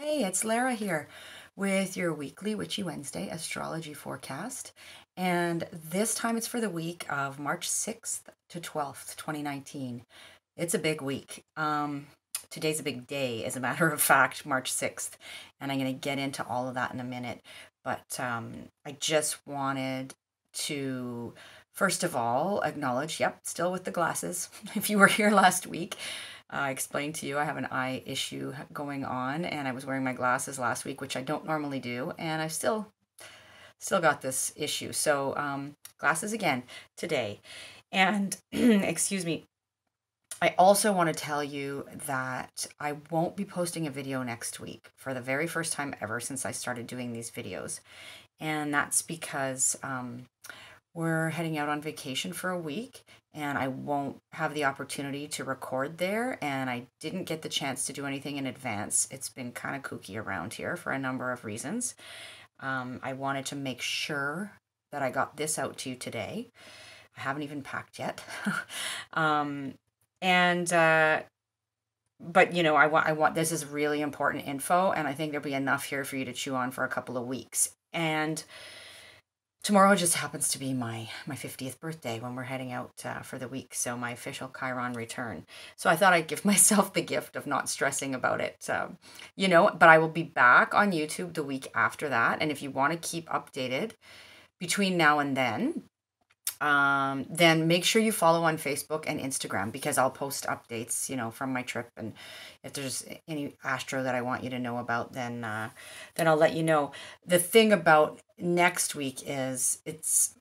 Hey, it's Lara here with your weekly Witchy Wednesday astrology forecast. And this time it's for the week of March 6th to 12th, 2019. It's a big week. Today's a big day, as a matter of fact, March 6th. And I'm going to get into all of that in a minute. But I just wanted to, first of all, acknowledge, yep, still with the glasses. If you were here last week, I explained to you I have an eye issue going on, and I was wearing my glasses last week, which I don't normally do, and I've still got this issue. So glasses again today. And excuse me, I also want to tell you that I won't be posting a video next week for the very first time ever since I started doing these videos. And that's because we're heading out on vacation for a week and I won't have the opportunity to record there. And I didn't get the chance to do anything in advance. It's been kind of kooky around here for a number of reasons. I wanted to make sure that I got this out to you today. I haven't even packed yet. But you know, I want this is really important info, and I think there'll be enough here for you to chew on for a couple of weeks. And tomorrow just happens to be my 50th birthday when we're heading out for the week, so my official Chiron return. So I thought I'd give myself the gift of not stressing about it, you know, but I will be back on YouTube the week after that. And if you want to keep updated between now and then make sure you follow on Facebook and Instagram, because I'll post updates, you know, from my trip. And if there's any astro that I want you to know about, then I'll let you know. The thing about next week is it's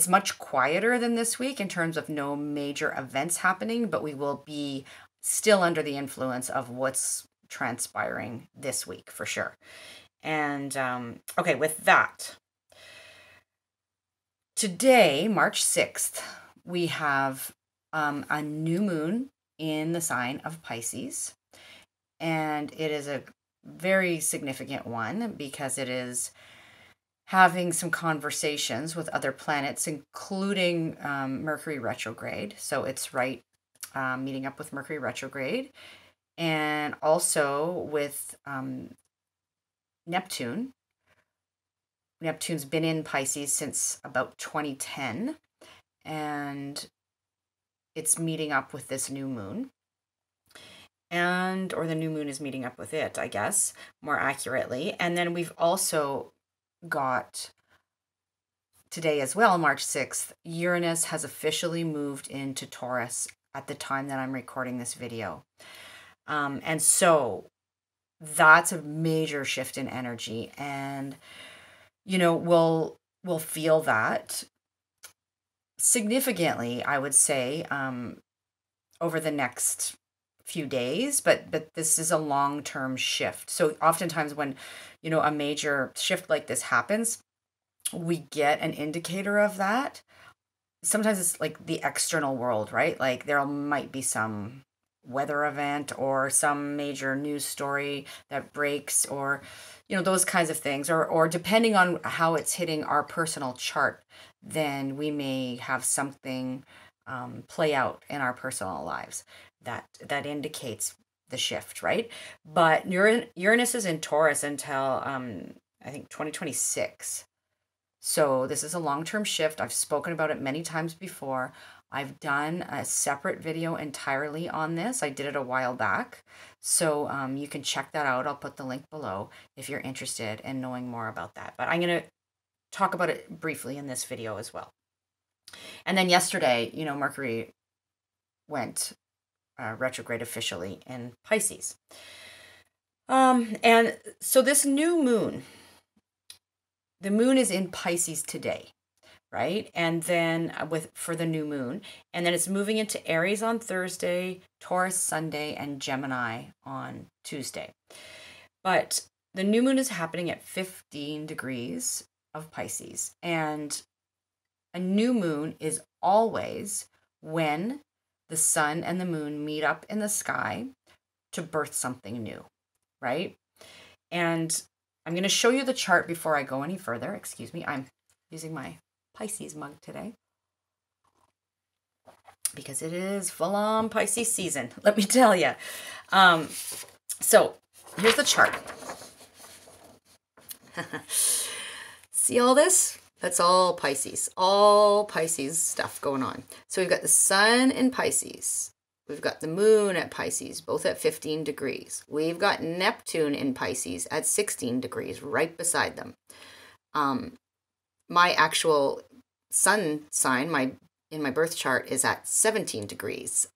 much quieter than this week in terms of no major events happening, but we will be still under the influence of what's transpiring this week for sure. And okay, with that, today, March 6th, we have a new moon in the sign of Pisces. And it is a very significant one because it is having some conversations with other planets, including Mercury retrograde. So it's right meeting up with Mercury retrograde, and also with Neptune. Neptune's been in Pisces since about 2010, and it's meeting up with this new moon. Or the new moon is meeting up with it, I guess, more accurately. And then we've also got today as well, March 6th, Uranus has officially moved into Taurus at the time that I'm recording this video. And so that's a major shift in energy, and you know, we'll feel that significantly, I would say, over the next few days, but this is a long-term shift. So oftentimes when, you know, a major shift like this happens, we get an indicator of that. Sometimes it's like the external world, right? Like there might be some weather event or some major news story that breaks, or you know, those kinds of things, or depending on how it's hitting our personal chart, then we may have something play out in our personal lives that indicates the shift, right? But Uranus is in Taurus until I think 2026. So this is a long-term shift. I've spoken about it many times before. I've done a separate video entirely on this. I did it a while back. So you can check that out. I'll put the link below if you're interested in knowing more about that. But I'm going to talk about it briefly in this video as well. And then yesterday, you know, Mercury went retrograde officially in Pisces. And so this new moon, the moon is in Pisces today, right? And then for the new moon, and then it's moving into Aries on Thursday, Taurus Sunday, and Gemini on Tuesday. But the new moon is happening at 15 degrees of Pisces, and a new moon is always when the sun and the moon meet up in the sky to birth something new, right? And I'm going to show you the chart before I go any further. Excuse me, I'm using my Pisces mug today because it is full-on Pisces season, let me tell you. So here's the chart. See all this? That's all Pisces stuff going on. So we've got the sun in Pisces. We've got the moon at Pisces, both at 15 degrees. We've got Neptune in Pisces at 16 degrees, right beside them. My actual sun sign, in my birth chart, is at 17 degrees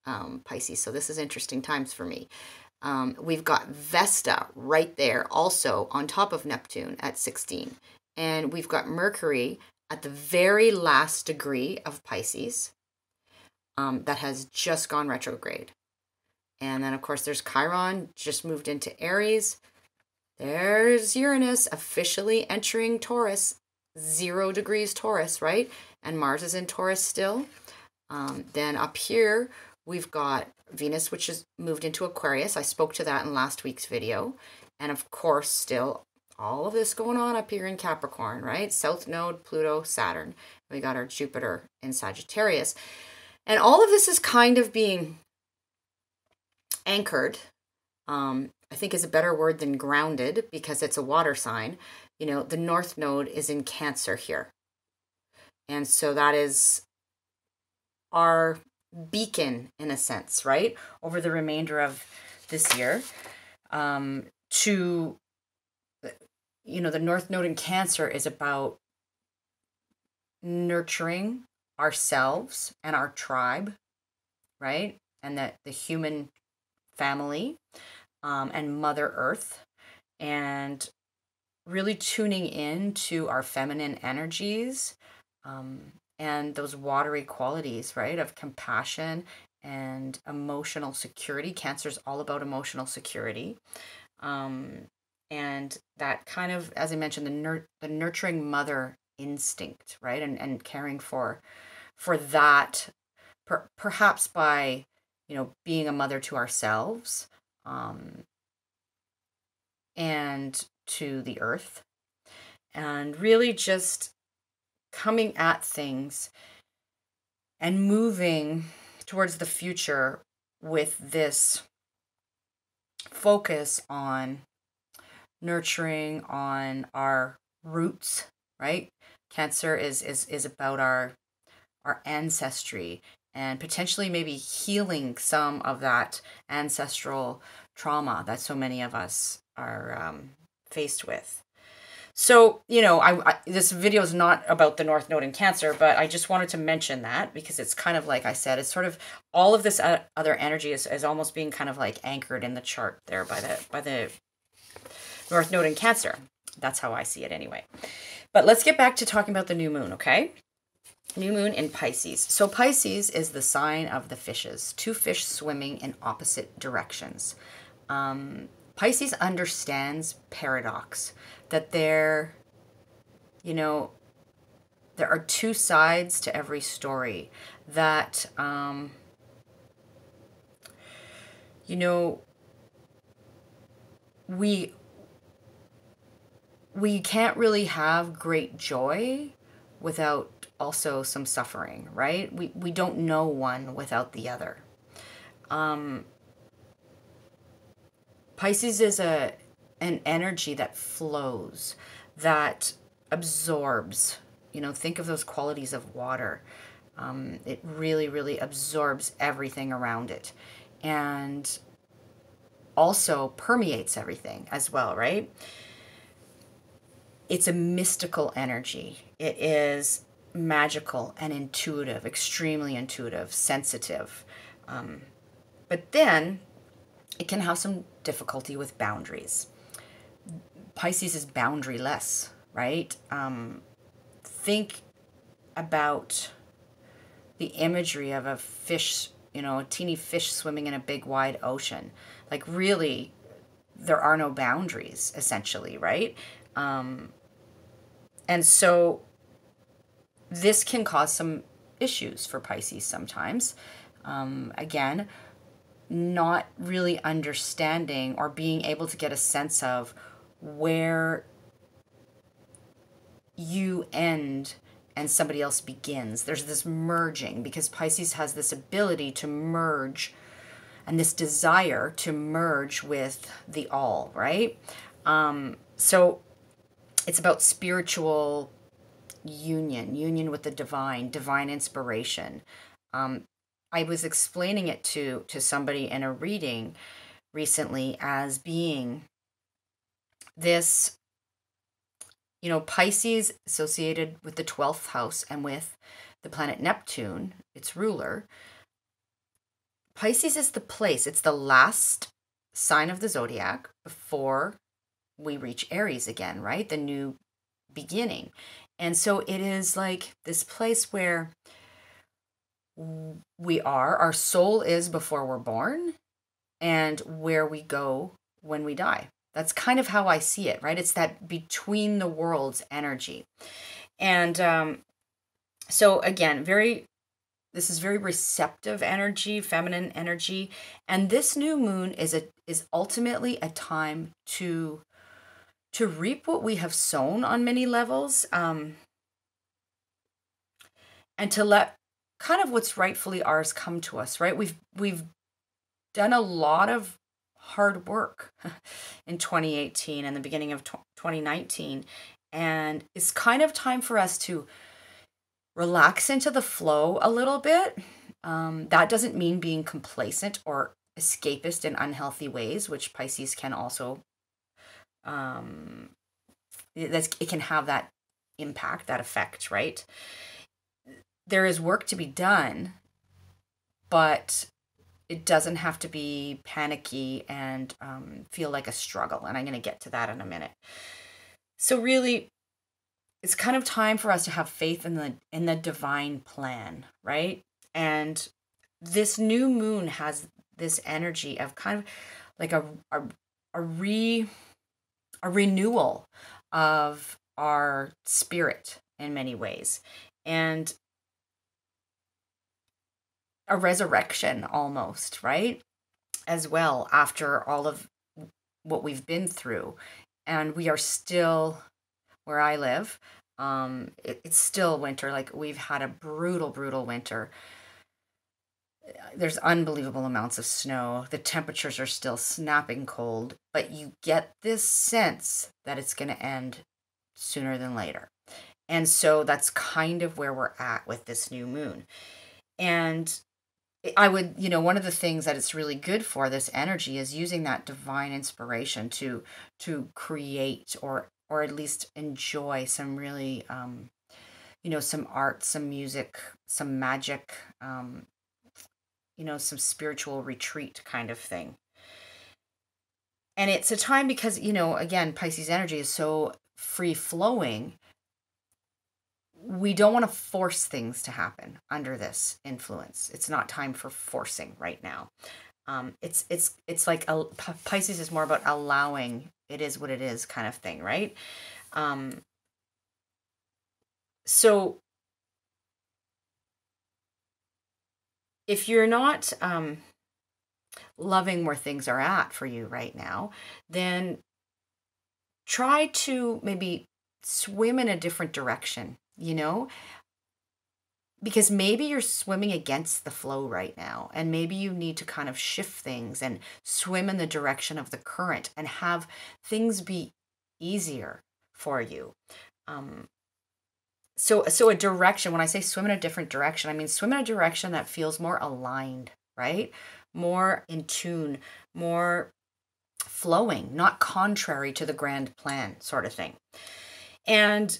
Pisces. So this is interesting times for me. We've got Vesta right there, also on top of Neptune at 16. And we've got Mercury at the very last degree of Pisces that has just gone retrograde. And then, of course, there's Chiron, just moved into Aries. There's Uranus officially entering Taurus, 0 degrees Taurus, right? And Mars is in Taurus still. Then up here, we've got Venus, which has moved into Aquarius. I spoke to that in last week's video. And of course, still all of this going on up here in Capricorn, right? South Node, Pluto, Saturn. We got our Jupiter in Sagittarius. And all of this is kind of being anchored, I think is a better word than grounded, because it's a water sign. You know, the North Node is in Cancer here. And so that is our beacon, in a sense, right? Over the remainder of this year. The North Node in Cancer is about nurturing ourselves and our tribe, right? And the human family and Mother Earth, and really tuning in to our feminine energies and those watery qualities, right? Of compassion and emotional security. Cancer is all about emotional security. And that kind of, as I mentioned, the nurturing mother instinct, right? And caring for that, perhaps by, being a mother to ourselves and to the earth, and really just coming at things and moving towards the future with this focus on nurturing, on our roots, right? Cancer is about our ancestry, and potentially maybe healing some of that ancestral trauma that so many of us are faced with. So, this video is not about the North Node in Cancer, but I just wanted to mention that because it's kind of like I said, it's sort of all of this other energy is almost being kind of like anchored in the chart there by the North Node in Cancer. That's how I see it anyway. But let's get back to talking about the new moon, okay? New moon in Pisces. So Pisces is the sign of the fishes, 2 fish swimming in opposite directions. Pisces understands paradox, that there are 2 sides to every story, that, we can't really have great joy without also some suffering, right? We don't know one without the other. Pisces is an energy that flows, that absorbs. Think of those qualities of water. It really, really absorbs everything around it, and also permeates everything as well, right? It's a mystical energy. It is magical and intuitive, extremely intuitive, sensitive. But then it can have some difficulty with boundaries. Pisces is boundaryless, right? Think about the imagery of a fish, a teeny fish swimming in a big wide ocean. Like, really, there are no boundaries, essentially, right? And so this can cause some issues for Pisces sometimes. Again, not really understanding or being able to get a sense of where you end and somebody else begins. There's this merging, because Pisces has this ability to merge and this desire to merge with the all, right? So it's about spiritual union with the divine inspiration. I was explaining it to somebody in a reading recently as being this, Pisces associated with the 12th house and with the planet Neptune, its ruler. Pisces is the place, it's the last sign of the zodiac before we reach Aries again, right? The new beginning. And so it is like this place where our soul is before we're born, and where we go when we die. That's kind of how I see it, right? It's that between the worlds energy. And so again, this is very receptive energy, feminine energy. And this new moon is ultimately a time to reap what we have sown on many levels, and to let kind of what's rightfully ours come to us, right? We've done a lot of hard work in 2018 and the beginning of 2019, and it's kind of time for us to relax into the flow a little bit. That doesn't mean being complacent or escapist in unhealthy ways, which Pisces can also, it can have that impact, that effect, right? There is work to be done, but it doesn't have to be panicky and feel like a struggle. And I'm going to get to that in a minute. So really, it's kind of time for us to have faith in the divine plan, right? And this new moon has this energy of kind of like a renewal of our spirit in many ways, and a resurrection almost, right? As well, after all of what we've been through. And we are still, where I live, it's still winter. Like, we've had a brutal winter. There's unbelievable amounts of snow. The temperatures are still snapping cold, but you get this sense that it's going to end sooner than later. And so that's kind of where we're at with this new moon. And I would, one of the things that it's really good for, this energy, is using that divine inspiration to create or at least enjoy some really, some art, some music, some magic, some spiritual retreat kind of thing. And it's a time because, again, Pisces energy is so free flowing. We don't want to force things to happen under this influence. It's not time for forcing right now. It's like Pisces is more about allowing. It is what it is, kind of thing, right? So if you're not loving where things are at for you right now, then try to maybe swim in a different direction. Because maybe you're swimming against the flow right now, and maybe you need to kind of shift things and swim in the direction of the current and have things be easier for you. So a direction, when I say swim in a different direction, I mean swim in a direction that feels more aligned, right? More in tune, more flowing, not contrary to the grand plan, sort of thing. And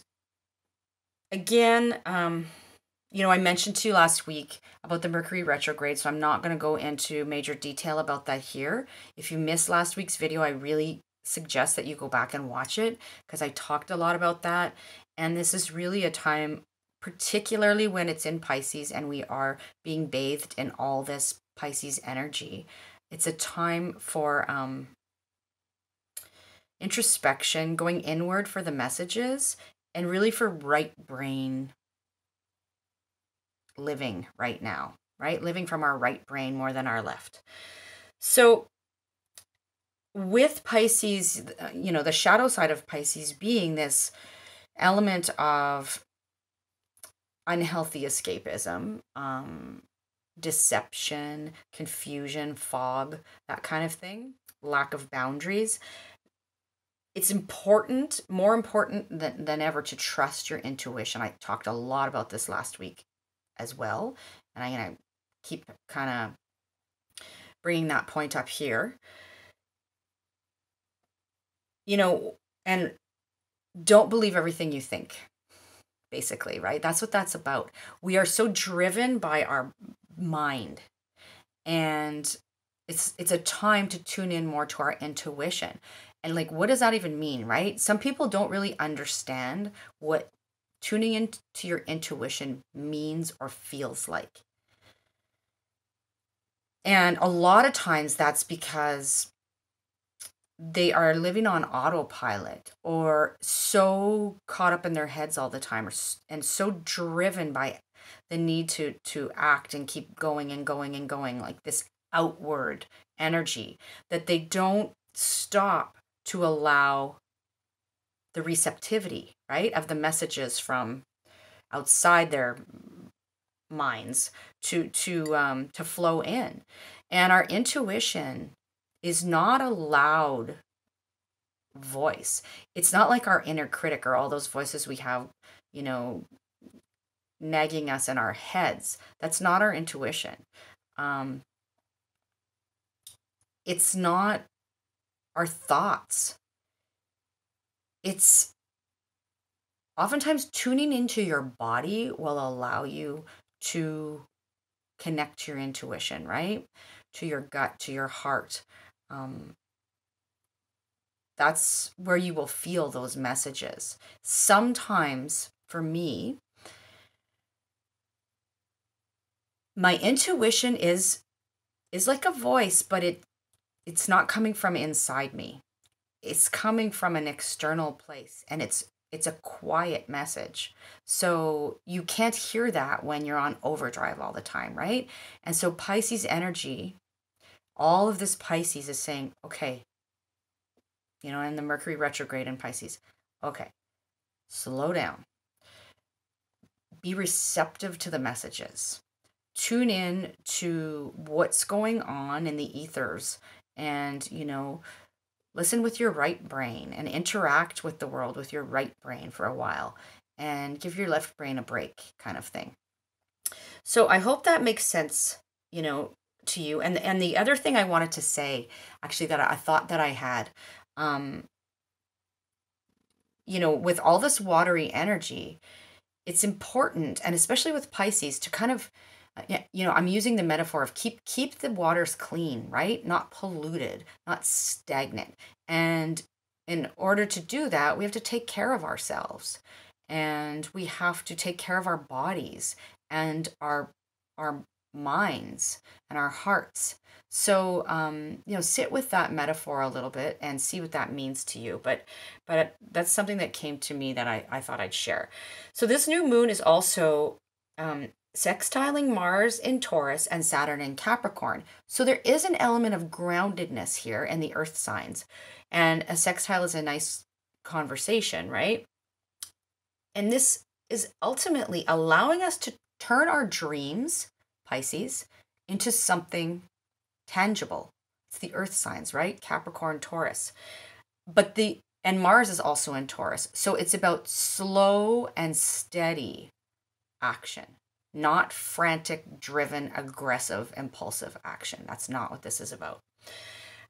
again, I mentioned to you last week about the Mercury retrograde, so I'm not going to go into major detail about that here. If you missed last week's video, I really suggest that you go back and watch it, because I talked a lot about that. And this is really a time, particularly when it's in Pisces and we are being bathed in all this Pisces energy. It's a time for introspection, going inward for the messages, and really for right brain living right now, right? Living from our right brain more than our left. So with Pisces, the shadow side of Pisces being this element of unhealthy escapism, deception, confusion, fog, that kind of thing, lack of boundaries. It's important, more important than ever, to trust your intuition. I talked a lot about this last week as well, and I'm going to keep kind of bringing that point up here. And don't believe everything you think, basically, right? That's what that's about. We are so driven by our mind, and it's a time to tune in more to our intuition. And like, what does that even mean, right? Some people don't really understand what tuning into your intuition means or feels like. And a lot of times that's because they are living on autopilot, or so caught up in their heads all the time, and so driven by the need to act and keep going and going and going, like this outward energy, that they don't stop to allow the receptivity, right, of the messages from outside their minds to flow in. And our intuition is not a loud voice. It's not like our inner critic or all those voices we have, nagging us in our heads. That's not our intuition. It's not our thoughts. It's oftentimes tuning into your body will allow you to connect to your intuition, right? To your gut, to your heart. That's where you will feel those messages. Sometimes, for me, my intuition is like a voice, but it's not coming from inside me. It's coming from an external place, and it's a quiet message. So you can't hear that when you're on overdrive all the time, right? And so Pisces energy, all of this Pisces is saying, okay, and the Mercury retrograde in Pisces, okay, slow down. Be receptive to the messages. Tune in to what's going on in the ethers, and, listen with your right brain and interact with the world with your right brain for a while, and give your left brain a break, kind of thing. So I hope that makes sense, to you. And the other thing I wanted to say, actually, that I thought that I had, with all this watery energy, it's important, and especially with Pisces, to kind of, I'm using the metaphor of keep the waters clean, right? Not polluted, not stagnant. And in order to do that, we have to take care of ourselves, and we have to take care of our bodies and our minds and our hearts. So, sit with that metaphor a little bit and see what that means to you. But that's something that came to me that I thought I'd share. So this new moon is also sextiling Mars in Taurus and Saturn in Capricorn. So there is an element of groundedness here in the earth signs. And a sextile is a nice conversation, right? And this is ultimately allowing us to turn our dreams, Pisces, into something tangible. It's the earth signs, right? Capricorn, Taurus. And Mars is also in Taurus. So it's about slow and steady action, not frantic, driven, aggressive, impulsive action. That's not what this is about.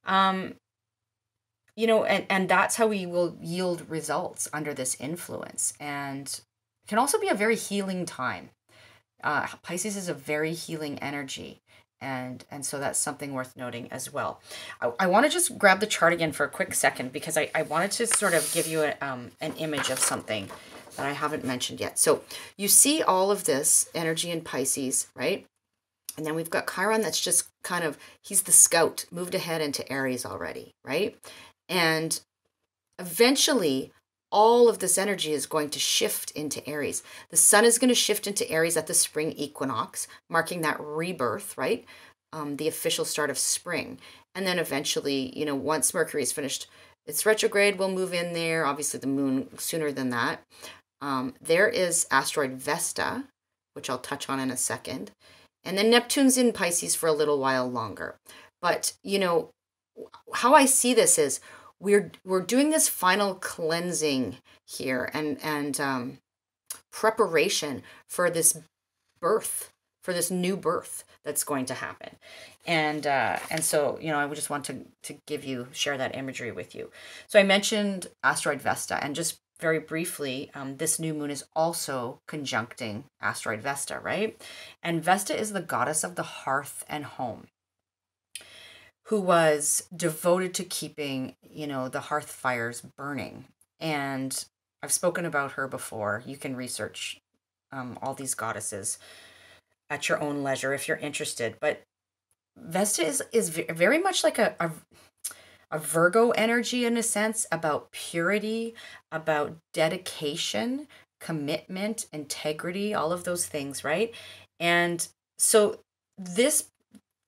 And that's how we will yield results under this influence. And it can also be a very healing time. Pisces is a very healing energy. And so that's something worth noting as well. I want to just grab the chart again for a quick second, because I wanted to sort of give you an image of something that I haven't mentioned yet. So you see all of this energy in Pisces, right? And then we've got Chiron that's just kind of, he's the scout, moved ahead into Aries already, right? And eventually, all of this energy is going to shift into Aries. The sun is going to shift into Aries at the spring equinox, marking that rebirth, right? The official start of spring. And then eventually, once Mercury is finished its retrograde, we'll move in there. Obviously, the moon sooner than that. There is asteroid Vesta, which I'll touch on in a second. And then Neptune's in Pisces for a little while longer. But, you know, how I see this is we're doing this final cleansing here and preparation for this birth, for this new birth that's going to happen. And so, you know, I would just want to share that imagery with you. So I mentioned asteroid Vesta, and just very briefly, this new moon is also conjuncting asteroid Vesta, right? And Vesta is the goddess of the hearth and home, who was devoted to keeping, you know, the hearth fires burning. And I've spoken about her before. You can research all these goddesses at your own leisure if you're interested. But Vesta is very much like a Virgo energy in a sense, about purity, about dedication, commitment, integrity, all of those things, right? And so this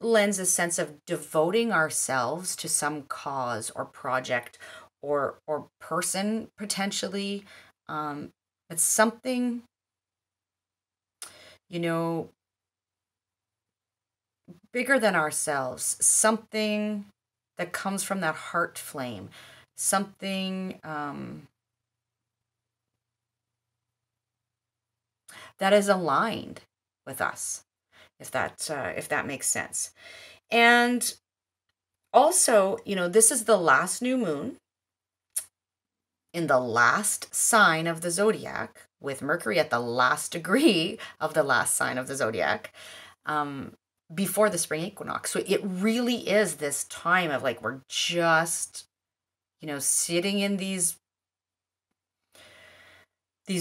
lends a sense of devoting ourselves to some cause or project or person potentially. It's something, you know, bigger than ourselves, something that comes from that heart flame, something that is aligned with us, if that makes sense. And also, you know, this is the last new moon in the last sign of the zodiac, with Mercury at the last degree of the last sign of the zodiac, before the spring equinox. So it really is this time of like, we're just, you know, sitting in these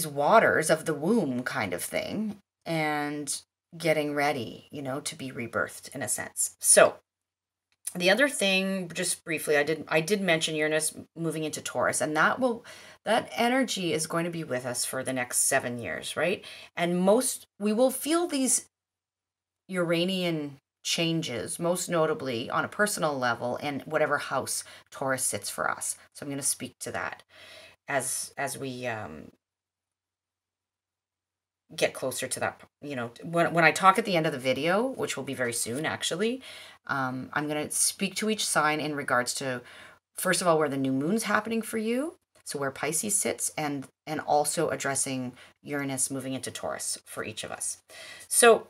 waters of the womb kind of thing, and getting ready, you know, to be rebirthed in a sense. So the other thing, just briefly, I did mention Uranus moving into Taurus, and that energy is going to be with us for the next 7 years, right? And we will feel these Uranian changes, most notably on a personal level, in whatever house Taurus sits for us. So I'm going to speak to that as we get closer to that. You know, when I talk at the end of the video, which will be very soon actually, I'm going to speak to each sign in regards to, first of all, where the new moon's happening for you, so where Pisces sits, and also addressing Uranus moving into Taurus for each of us. So,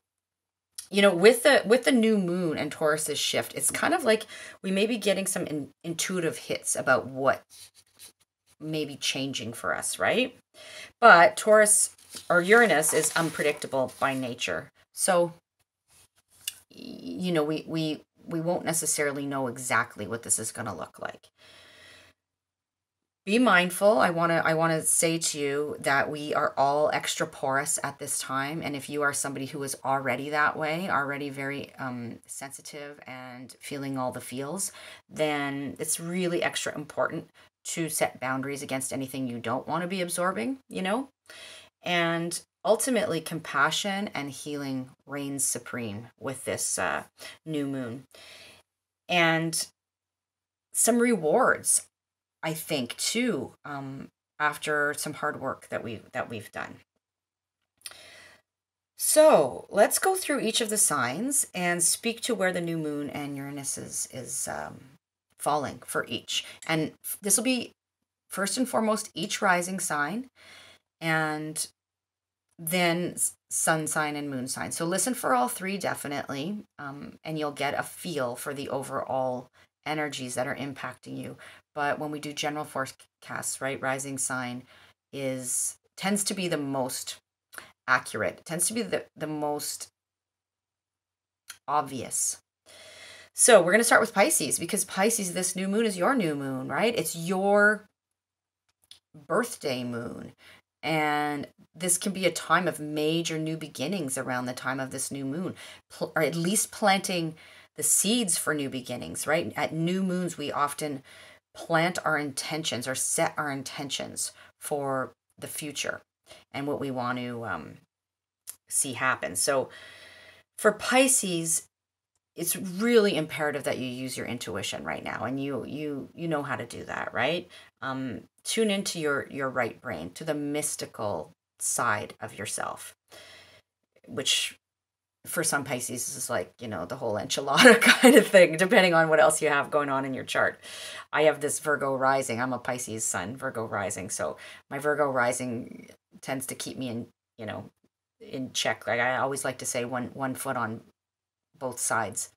you know, with the new moon and Taurus's shift, it's kind of like we may be getting some intuitive hits about what may be changing for us, right? But Taurus or Uranus is unpredictable by nature. So, you know, we won't necessarily know exactly what this is going to look like. Be mindful. I want to say to you that we are all extra porous at this time, and if you are somebody who is already that way, already very sensitive and feeling all the feels, then it's really extra important to set boundaries against anything you don't want to be absorbing, you know? And ultimately, compassion and healing reigns supreme with this new moon. And some rewards, I think, too, after some hard work that we've done. So let's go through each of the signs and speak to where the new moon and Uranus is falling for each. And this will be first and foremost each rising sign, and then sun sign and moon sign. So listen for all three definitely, and you'll get a feel for the overall energies that are impacting you. But when we do general forecasts, right, rising sign tends to be the most accurate, tends to be the most obvious. So we're going to start with Pisces, because Pisces, this new moon is your new moon, right? It's your birthday moon. And this can be a time of major new beginnings around the time of this new moon, or at least planting the seeds for new beginnings, right? At new moons, we often plant our intentions or set our intentions for the future and what we want to see happen. So for Pisces, it's really imperative that you use your intuition right now, and you know how to do that, right? Tune into your right brain, to the mystical side of yourself, which for some Pisces, this is like, the whole enchilada kind of thing, depending on what else you have going on in your chart. I have this Virgo rising. I'm a Pisces sun, Virgo rising. So my Virgo rising tends to keep me in check. Like I always like to say one foot on both sides,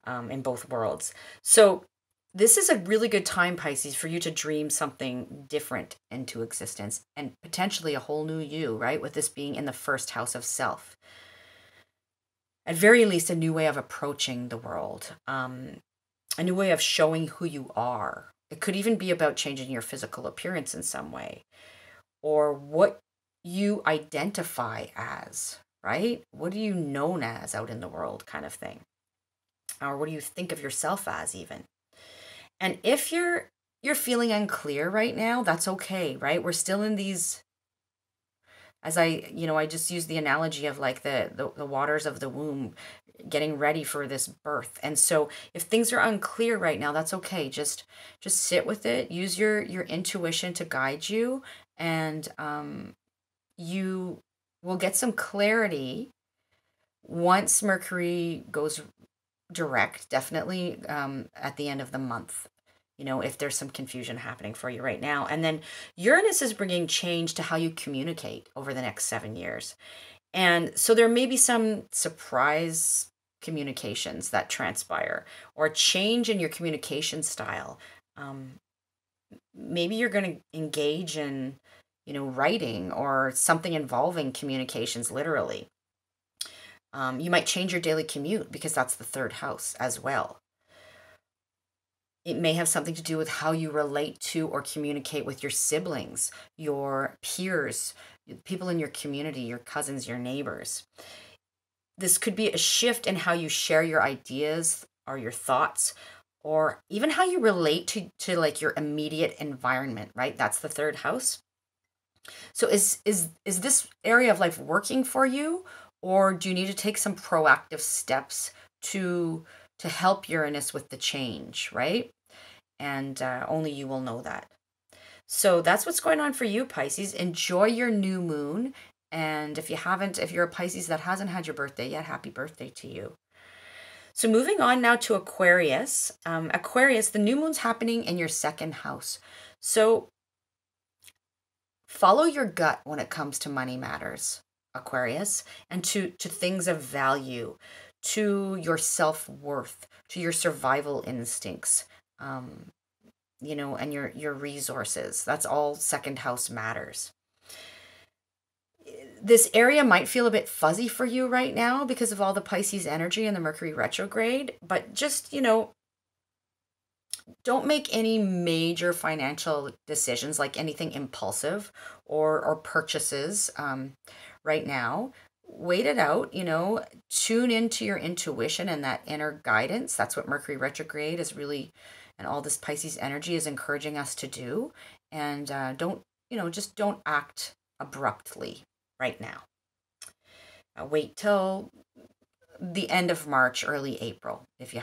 in both worlds. So this is a really good time, Pisces, for you to dream something different into existence and potentially a whole new you, right? With this being in the first house of self. At very least, a new way of approaching the world, a new way of showing who you are. It could even be about changing your physical appearance in some way, or what you identify as, right? What are you known as out in the world, kind of thing? Or what do you think of yourself as, even? And if you're feeling unclear right now, that's okay, right? We're still in these, as I just use the analogy of like the waters of the womb, getting ready for this birth. And so if things are unclear right now, that's okay. Just sit with it. Use your intuition to guide you, and you will get some clarity once Mercury goes direct, definitely at the end of the month, if there's some confusion happening for you right now. And then Uranus is bringing change to how you communicate over the next 7 years. And so there may be some surprise communications that transpire, or change in your communication style. Maybe you're going to engage in, writing or something involving communications, literally. You might change your daily commute because that's the third house as well. It may have something to do with how you relate to or communicate with your siblings, your peers, people in your community, your cousins, your neighbors. This could be a shift in how you share your ideas or your thoughts, or even how you relate to like your immediate environment, right? That's the third house. So is this area of life working for you? Or do you need to take some proactive steps to help Uranus with the change, right? And only you will know that. So that's what's going on for you, Pisces. Enjoy your new moon. And if you're a Pisces that hasn't had your birthday yet, happy birthday to you. So moving on now to Aquarius. Aquarius, the new moon's happening in your second house. So follow your gut when it comes to money matters, Aquarius, and to things of value, to your self-worth, to your survival instincts, and your resources. That's all second house matters. This area might feel a bit fuzzy for you right now because of all the Pisces energy and the Mercury retrograde, but just, don't make any major financial decisions, like anything impulsive or purchases right now. Wait it out, tune into your intuition and that inner guidance. That's what Mercury retrograde is really, and all this Pisces energy is encouraging us to do. And just don't act abruptly right now. Wait till the end of March, early April, if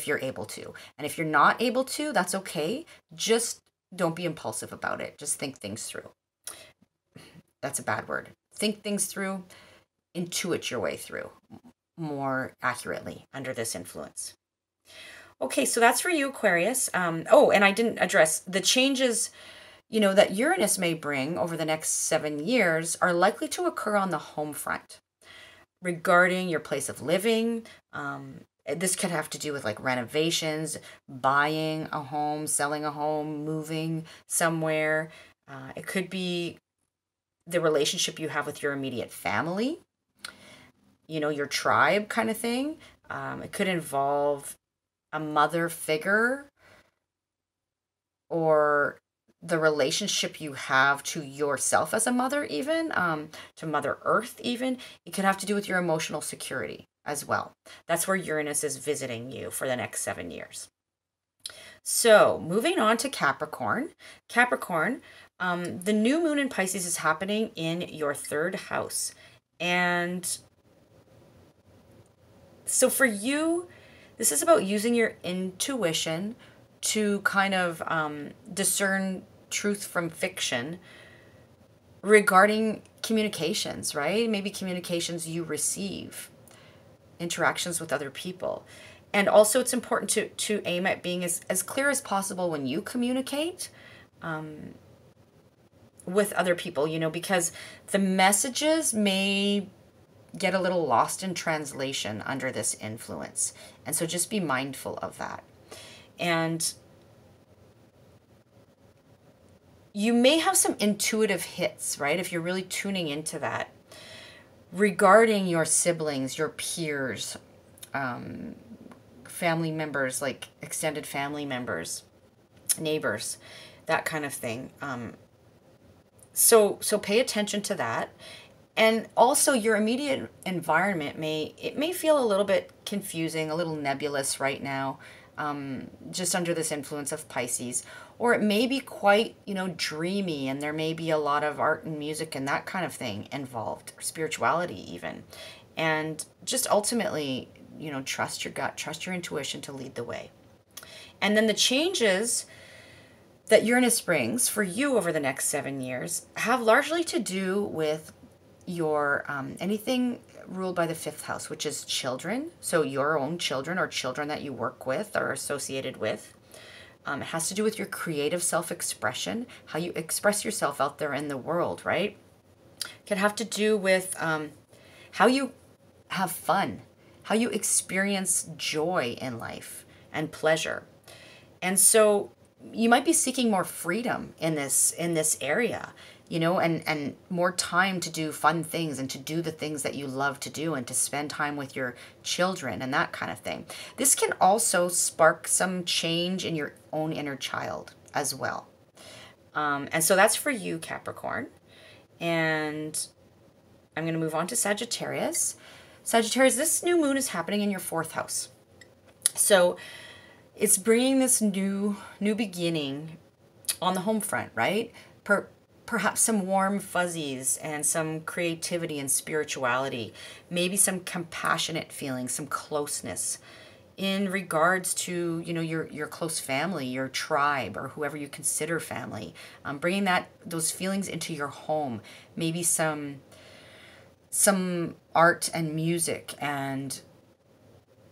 you're able to. And if you're not able to, that's okay. Just don't be impulsive about it. Just think things through. That's a bad word. Think things through, intuit your way through more accurately under this influence. Okay, so that's for you, Aquarius. And I didn't address the changes, that Uranus may bring over the next 7 years are likely to occur on the home front regarding your place of living. This could have to do with like renovations, buying a home, selling a home, moving somewhere. It could be the relationship you have with your immediate family, your tribe kind of thing. It could involve a mother figure, or the relationship you have to yourself as a mother, even to Mother Earth, even. It could have to do with your emotional security as well. That's where Uranus is visiting you for the next 7 years. So moving on to Capricorn. Capricorn, the new moon in Pisces is happening in your third house. And so for you, this is about using your intuition to kind of discern truth from fiction regarding communications, right? Maybe communications you receive. interactions with other people. And also it's important to aim at being as clear as possible when you communicate with other people, because the messages may get a little lost in translation under this influence. And so just be mindful of that. And you may have some intuitive hits, right? If you're really tuning into that regarding your siblings, your peers, family members, like extended family members, neighbors, that kind of thing. So pay attention to that. And also your immediate environment may feel a little bit confusing, a little nebulous right now, just under this influence of Pisces. Or it may be quite, dreamy, and there may be a lot of art and music and that kind of thing involved, or spirituality even. And just ultimately, trust your gut, trust your intuition to lead the way. And then the changes that Uranus brings for you over the next 7 years have largely to do with your anything ruled by the 5th house, which is children. So your own children or children that you work with or are associated with. It has to do with your creative self-expression, how you express yourself out there in the world, right? It can have to do with how you have fun, how you experience joy in life and pleasure. And so you might be seeking more freedom in this area, and more time to do fun things and to do the things that you love to do and to spend time with your children and that kind of thing. This can also spark some change in your own inner child as well. And so that's for you, Capricorn. And I'm going to move on to Sagittarius. Sagittarius, this new moon is happening in your 4th house. So it's bringing this new beginning on the home front, right? Perhaps some warm fuzzies and some creativity and spirituality, maybe some compassionate feelings, some closeness in regards to, your close family, your tribe, or whoever you consider family. Bringing those feelings into your home, maybe some art and music and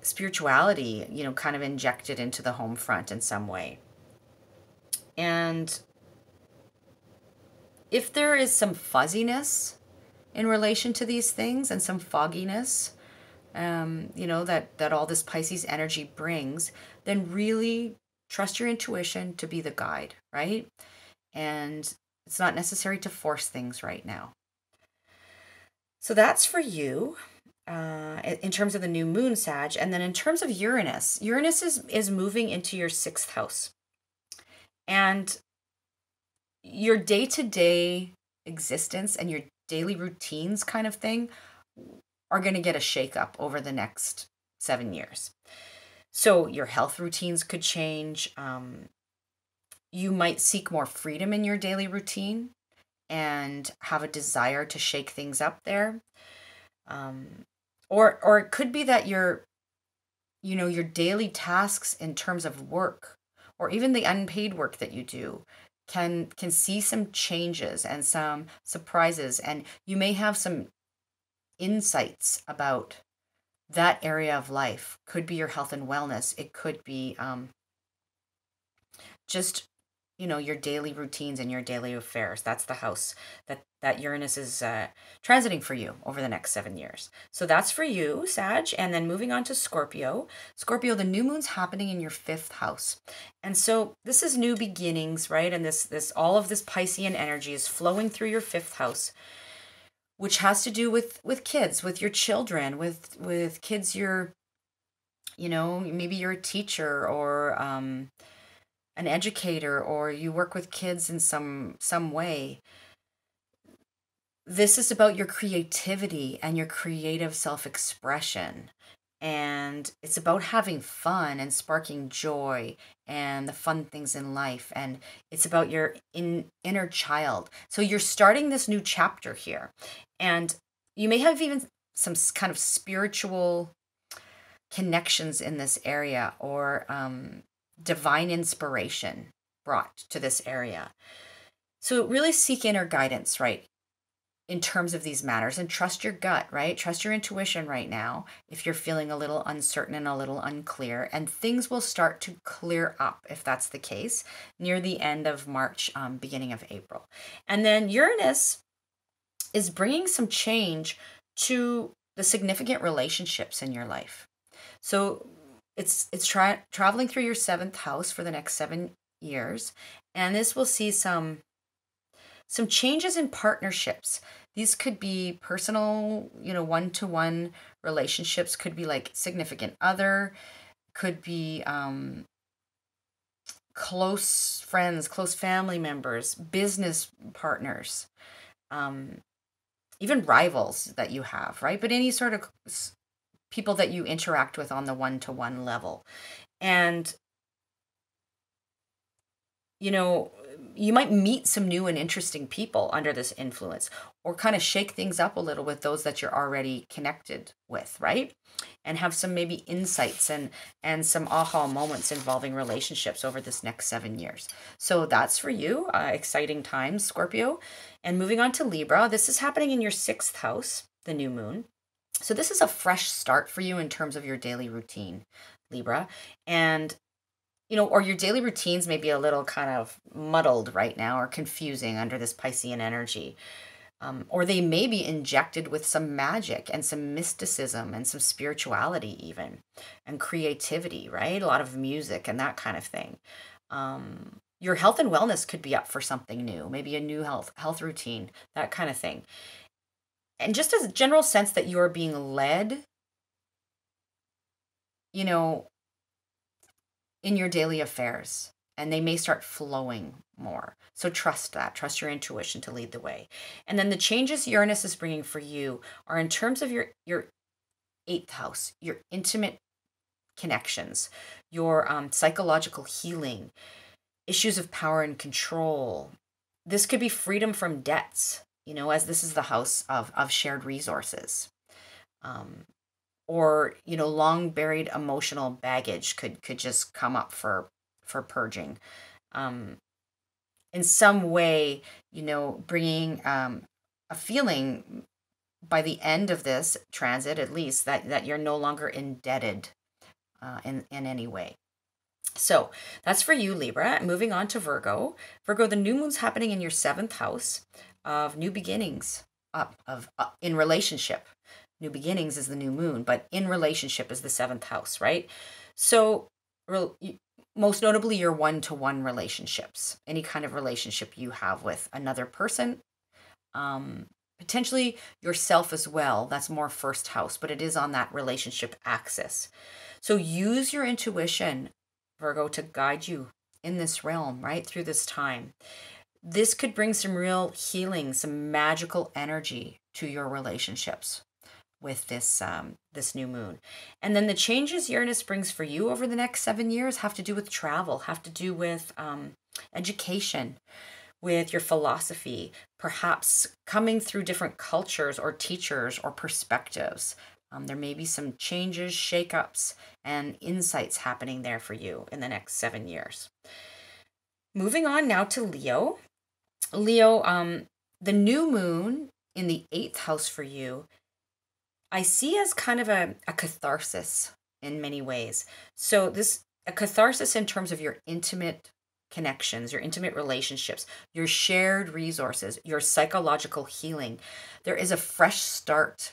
spirituality, kind of injected into the home front in some way. And if there is some fuzziness in relation to these things and some fogginess, that all this Pisces energy brings, then really trust your intuition to be the guide, right? And it's not necessary to force things right now. So that's for you in terms of the new moon, Sag. And then in terms of Uranus is moving into your 6th house. And your day-to-day existence and your daily routines kind of thing are going to get a shakeup over the next 7 years. So your health routines could change. You might seek more freedom in your daily routine and have a desire to shake things up there. Or it could be that your daily tasks in terms of work, or even the unpaid work that you do, can see some changes and some surprises, and you may have some insights about that area of life. Could be your health and wellness. It could be just your daily routines and your daily affairs. That's the house that Uranus is transiting for you over the next 7 years. So that's for you, Sag. And then moving on to Scorpio. Scorpio, the new moon's happening in your 5th house. And so this is new beginnings, right? And this all of this Piscean energy is flowing through your 5th house, which has to do with kids, with your children, with kids maybe you're a teacher or an educator, or you work with kids in some way. This is about your creativity and your creative self-expression. And it's about having fun and sparking joy and the fun things in life. And it's about your inner child. So you're starting this new chapter here. And you may have even some kind of spiritual connections in this area, or divine inspiration brought to this area. So really seek inner guidance, right? in terms of these matters, and trust your gut, right? Trust your intuition right now if you're feeling a little uncertain and a little unclear, and things will start to clear up if that's the case near the end of March, beginning of April. And then Uranus is bringing some change to the significant relationships in your life. So it's traveling through your seventh house for the next 7 years, and this will see some changes in partnerships. These could be personal, one-to-one relationships, could be like significant other, could be close friends, close family members, business partners, even rivals that you have, right? But any sort of people that you interact with on the one-to-one level. And you might meet some new and interesting people under this influence, or kind of shake things up a little with those that you're already connected with, right? And have some maybe insights and some aha moments involving relationships over this next 7 years. So that's for you. Exciting times, Scorpio. And moving on to Libra, this is happening in your 6th house, the new moon. So this is a fresh start for you in terms of your daily routine, Libra. And or your daily routines may be a little kind of muddled right now or confusing under this Piscean energy. Or they may be injected with some magic and some mysticism and some spirituality even, and creativity, right? A lot of music and that kind of thing. Your health and wellness could be up for something new, maybe a new health routine, that kind of thing. And just as a general sense that you're being led, in your daily affairs, and they may start flowing more. So trust that. Trust your intuition to lead the way. And then the changes Uranus is bringing for you are in terms of your 8th house, your intimate connections, your psychological healing, issues of power and control. This could be freedom from debts, as this is the house of shared resources. Or long buried emotional baggage could just come up for purging, in some way, bringing a feeling by the end of this transit, at least, that you're no longer indebted in any way. So that's for you, Libra. Moving on to Virgo. Virgo, the new moon's happening in your 7th house of new beginnings, in relationship. New beginnings is the new moon, but in relationship is the 7th house, right? So most notably your one-to-one relationships, any kind of relationship you have with another person, potentially yourself as well. That's more 1st house, but it is on that relationship axis. So use your intuition, Virgo, to guide you in this realm, right, through this time. This could bring some real healing, some magical energy to your relationships with this new moon. And then the changes Uranus brings for you over the next 7 years have to do with travel, have to do with education, with your philosophy, perhaps coming through different cultures or teachers or perspectives. There may be some changes, shakeups, and insights happening there for you in the next 7 years. Moving on now to Leo. Leo, the new moon in the 8th house for you, I see as kind of a catharsis in many ways. So a catharsis in terms of your intimate connections, your intimate relationships, your shared resources, your psychological healing. There is a fresh start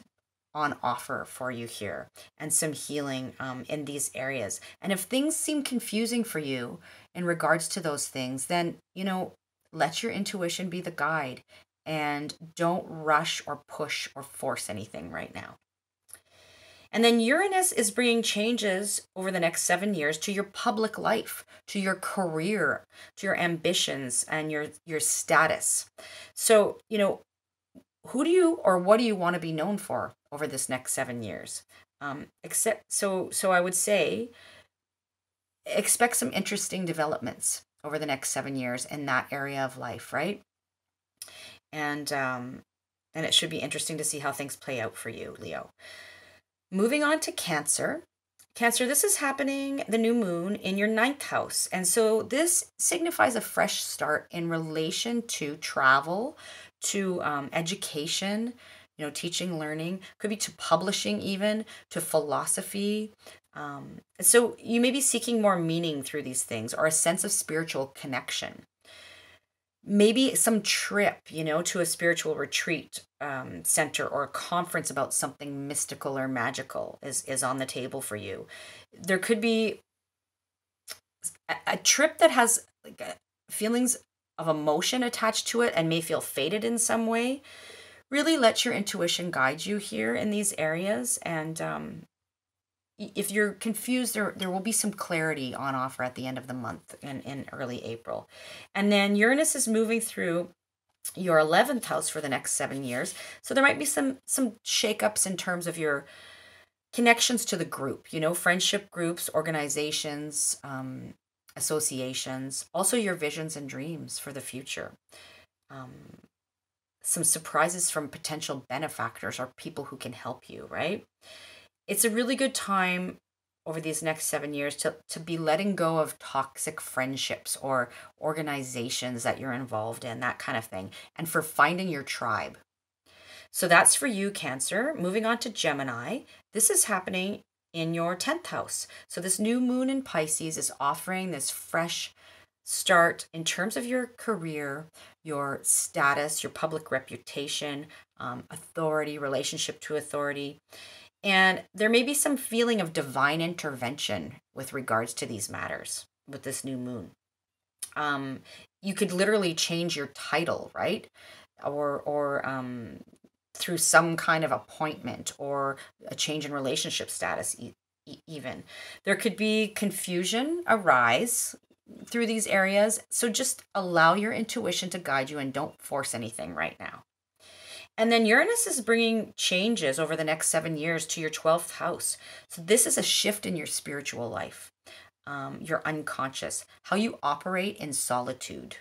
on offer for you here, and some healing in these areas. And if things seem confusing for you in regards to those things, then, let your intuition be the guide, and don't rush or push or force anything right now. And then Uranus is bringing changes over the next 7 years to your public life, to your career, to your ambitions, and your status. So, who do you or what do you want to be known for over this next 7 years? So I would say expect some interesting developments over the next 7 years in that area of life, right? And it should be interesting to see how things play out for you, Leo. Moving on to Cancer. Cancer, this is happening, the new moon, in your 9th house. And so this signifies a fresh start in relation to travel, to education, teaching, learning, could be to publishing, even to philosophy. So you may be seeking more meaning through these things, or a sense of spiritual connection. Maybe some trip, to a spiritual retreat center, or a conference about something mystical or magical is on the table for you. There could be a trip that has like feelings of emotion attached to it and may feel fated in some way. Really let your intuition guide you here in these areas. And if you're confused, there will be some clarity on offer at the end of the month in early April. And then Uranus is moving through your 11th house for the next 7 years. So there might be some shakeups in terms of your connections to the group, friendship groups, organizations, associations, also your visions and dreams for the future. Some surprises from potential benefactors or people who can help you, right? It's a really good time over these next 7 years to be letting go of toxic friendships or organizations that you're involved in, that kind of thing, and for finding your tribe. So that's for you, Cancer. Moving on to Gemini. This is happening in your 10th house. So this new moon in Pisces is offering this fresh start in terms of your career, your status, your public reputation, authority, relationship to authority. And there may be some feeling of divine intervention with regards to these matters with this new moon. You could literally change your title, right? Or through some kind of appointment or a change in relationship status even. There could be confusion arise through these areas. So just allow your intuition to guide you and don't force anything right now. And then Uranus is bringing changes over the next 7 years to your 12th house. So this is a shift in your spiritual life, your unconscious, how you operate in solitude.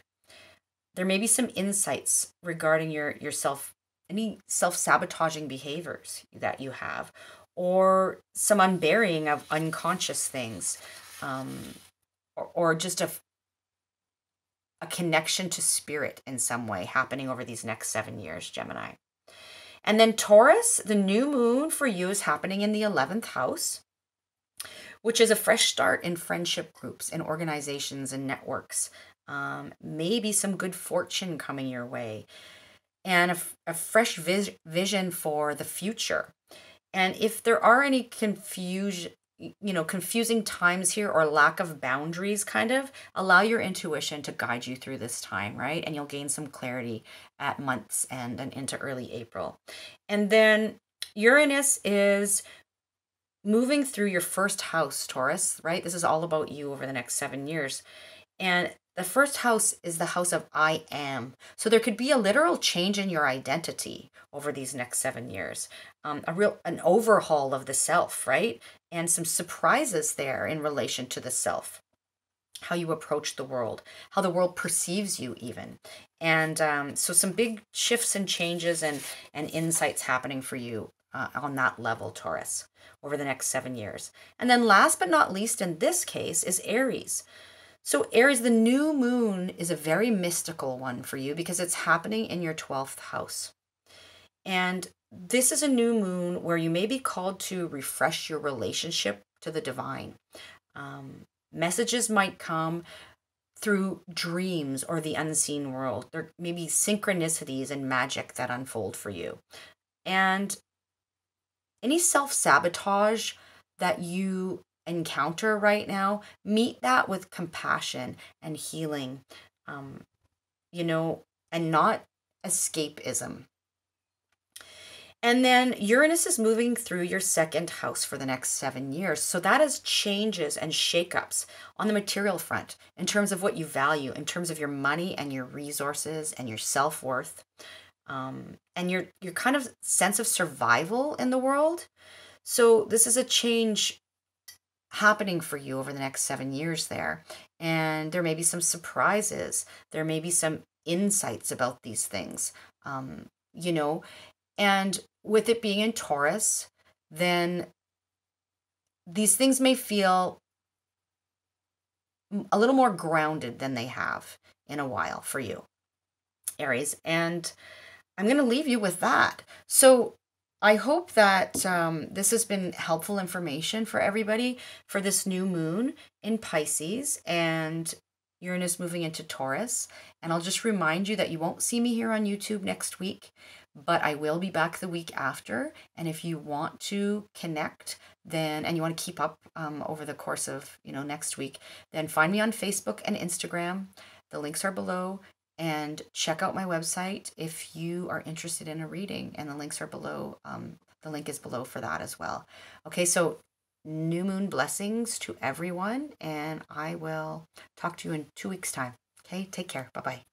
There may be some insights regarding yourself, any self-sabotaging behaviors that you have, or some unburying of unconscious things, or just a connection to spirit in some way happening over these next 7 years, Gemini. And then Taurus, the new moon for you is happening in the 11th house, which is a fresh start in friendship groups and organizations and networks. Maybe some good fortune coming your way, and a fresh vision for the future. And if there are any confusing times here or lack of boundaries, kind of allow your intuition to guide you through this time, right? And you'll gain some clarity at month's end and into early April. And then Uranus is moving through your first house, Taurus, right? This is all about you over the next 7 years. And the first house is the house of I am. So there could be a literal change in your identity over these next 7 years. An overhaul of the self, right? And some surprises there in relation to the self, how you approach the world, how the world perceives you even. And so some big shifts and changes and insights happening for you on that level, Taurus, over the next 7 years. And then last but not least in this case is Aries. So Aries, the new moon is a very mystical one for you because it's happening in your 12th house. And this is a new moon where you may be called to refresh your relationship to the divine. Messages might come through dreams or the unseen world. There may be synchronicities and magic that unfold for you. And any self-sabotage that you encounter right now, meet that with compassion and healing, and not escapism. And then Uranus is moving through your second house for the next 7 years. So that is changes and shakeups on the material front in terms of what you value, in terms of your money and your resources and your self-worth, and your kind of sense of survival in the world. So this is a change happening for you over the next 7 years there. And there may be some surprises. There may be some insights about these things, and with it being in Taurus, then these things may feel a little more grounded than they have in a while for you, Aries. And I'm going to leave you with that. So I hope that this has been helpful information for everybody for this new moon in Pisces and Uranus moving into Taurus. And I'll just remind you that you won't see me here on YouTube next week, but I will be back the week after. And if you want to connect, then, and you want to keep up over the course of, next week, then find me on Facebook and Instagram. The links are below. And check out my website if you are interested in a reading, and the links are below. The link is below for that as well. Okay, so new moon blessings to everyone, and I will talk to you in 2 weeks' time. Okay, take care. Bye-bye.